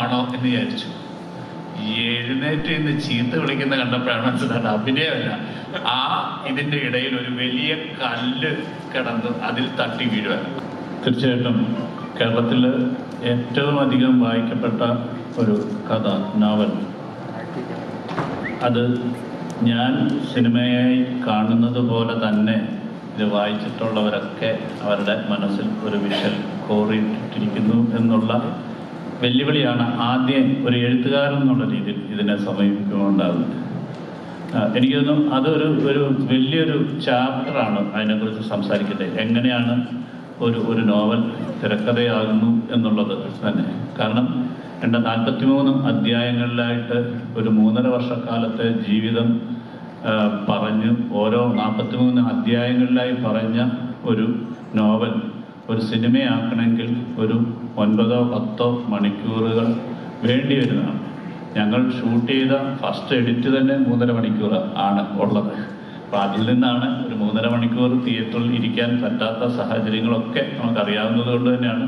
ഭാഗമാണോ എന്ന് വിചാരിച്ചു. എഴുന്നേറ്റ് ഇന്ന് ചീത്ത വിളിക്കുന്ന കണ്ടപ്പോഴാണ് മനസ്സിലായത് അഭിനയമല്ല. ഇതിൻ്റെ ഇടയിൽ ഒരു വലിയ കല്ല് കിടന്ന് അതിൽ തട്ടി വീഴുക. തീർച്ചയായിട്ടും കേരളത്തിൽ ഏറ്റവും അധികം വായിക്കപ്പെട്ട ഒരു കഥ, നോവൽ, അത് ഞാൻ സിനിമയായി കാണുന്നത് പോലെ തന്നെ ഇത് വായിച്ചിട്ടുള്ളവരൊക്കെ അവരുടെ മനസ്സിൽ ഒരു വിഷൽ കോറിയിട്ടിരിക്കുന്നു എന്നുള്ള വെല്ലുവിളിയാണ് ആദ്യം ഒരു എഴുത്തുകാരൻ എന്നുള്ള രീതിയിൽ ഇതിനെ സമീപിക്കുന്നുണ്ടാകുന്നത്. എനിക്ക് തോന്നുന്നു അതൊരു വലിയൊരു ചാപ്റ്ററാണ് അതിനെക്കുറിച്ച് സംസാരിക്കേണ്ടത്. എങ്ങനെയാണ് ഒരു നോവൽ തിരക്കഥയാകുന്നു എന്നുള്ളത് തന്നെ. കാരണം 43 അധ്യായങ്ങളിലായിട്ട് ഒരു 3.5 വർഷക്കാലത്തെ ജീവിതം പറഞ്ഞ് ഓരോ 43 അധ്യായങ്ങളിലായി പറഞ്ഞ ഒരു നോവൽ ഒരു സിനിമയാക്കണമെങ്കിൽ ഒരു 9-10 മണിക്കൂറുകൾ വേണ്ടി വരുന്നതാണ്. ഞങ്ങൾ ഷൂട്ട് ചെയ്ത ഫസ്റ്റ് എഡിറ്റ് തന്നെ 3.5 മണിക്കൂർ ആണ് ഉള്ളത്. അപ്പോൾ അതിൽ നിന്നാണ് ഒരു 3.5 മണിക്കൂർ തിയേറ്ററിൽ ഇരിക്കാൻ പറ്റാത്ത സാഹചര്യങ്ങളൊക്കെ നമുക്കറിയാവുന്നത് കൊണ്ട് തന്നെയാണ്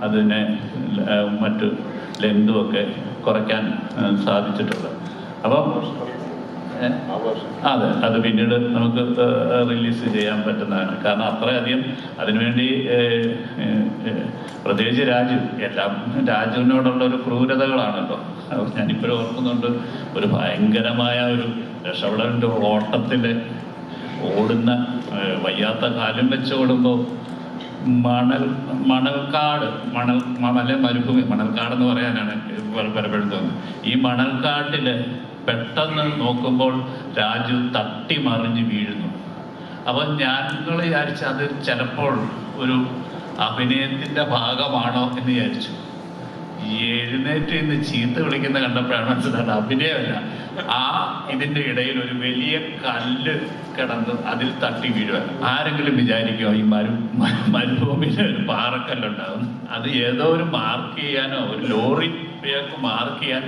അതിനെ മറ്റു ലെങ്തുമൊക്കെ കുറയ്ക്കാൻ സാധിച്ചിട്ടുള്ളത്. അപ്പം അതെ, അത് പിന്നീട് നമുക്ക് റിലീസ് ചെയ്യാൻ പറ്റുന്നതാണ്. കാരണം അത്രയധികം അതിനുവേണ്ടി പ്രത്യേകിച്ച് രാജുവിനോടുള്ള ഒരു ക്രൂരതകളാണല്ലോ. ഞാനിപ്പോഴും ഓർക്കുന്നുണ്ട്, ഒരു ഭയങ്കരമായ ഒരു രക്ഷപ്പെടലിൻ്റെ ഓട്ടത്തിൽ ഓടുന്ന വയ്യാത്ത കാലും വെച്ച് ഓടുമ്പോൾ മണൽക്കാട് മരുഭൂമി, മണൽക്കാടെന്ന് പറയാനാണ് പലപ്പോഴും തോന്നുന്നത്. ഈ മണൽക്കാട്ടിൽ പെട്ടെന്ന് നോക്കുമ്പോൾ രാജു തട്ടി മറിഞ്ഞ് വീഴുന്നു. അപ്പം ഞങ്ങൾ വിചാരിച്ചു അത് ചിലപ്പോൾ ഒരു അഭിനയത്തിൻ്റെ ഭാഗമാണോ എന്ന് വിചാരിച്ചു. എഴുന്നേറ്റ് ഇന്ന് ചീത്ത വിളിക്കുന്ന കണ്ടപ്പോഴാണ് മനസ്സിലായത് അഭിനയമല്ല. ഇതിൻ്റെ ഇടയിൽ ഒരു വലിയ കല്ല് കിടന്ന് അതിൽ തട്ടി വീഴുക. ആരെങ്കിലും വിചാരിക്കുമോ ഈ മരുഭൂമിയിൽ ഒരു പാറക്കല്ലുണ്ടാകും? അത് ഏതോ ഒരു മാർക്ക് ചെയ്യാനോ ഒരു ലോറിക്ക് മാർക്ക് ചെയ്യാൻ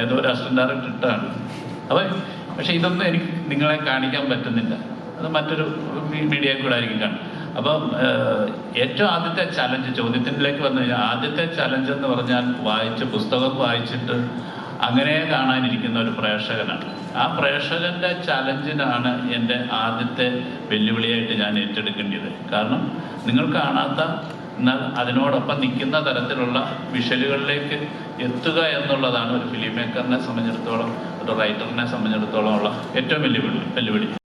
ഏതോ ഒരു അസിസ്റ്റന്റ് ഡയറക്ടർ ഇട്ടാണ്. പക്ഷെ ഇതൊന്നും എനിക്ക് നിങ്ങളെ കാണിക്കാൻ പറ്റുന്നില്ല. അത് മറ്റൊരു മീഡിയയിൽ കൂടെ ആയിരിക്കും കാണും. അപ്പം ഏറ്റവും ആദ്യത്തെ ചലഞ്ച്, ചോദ്യത്തിലേക്ക് വന്നു കഴിഞ്ഞാൽ ആദ്യത്തെ ചലഞ്ച് എന്ന് പറഞ്ഞാൽ പുസ്തകം വായിച്ചിട്ട് അങ്ങനെ കാണാനിരിക്കുന്ന ഒരു പ്രേക്ഷകനാണ്. ആ പ്രേക്ഷകന്റെ ചലഞ്ചിനാണ് എൻ്റെ ആദ്യത്തെ വെല്ലുവിളിയായിട്ട് ഞാൻ ഏറ്റെടുക്കേണ്ടത്. കാരണം നിങ്ങൾ കാണാത്ത എന്നാൽ അതിനോടൊപ്പം നിൽക്കുന്ന തരത്തിലുള്ള വിഷ്വലുകളിലേക്ക് എത്തുക എന്നുള്ളതാണ് ഒരു ഫിലിം മേക്കറിനെ സംബന്ധിച്ചിടത്തോളം, ഒരു റൈറ്ററിനെ സംബന്ധിച്ചിടത്തോളം ഉള്ള ഏറ്റവും വെല്ലുവിളി.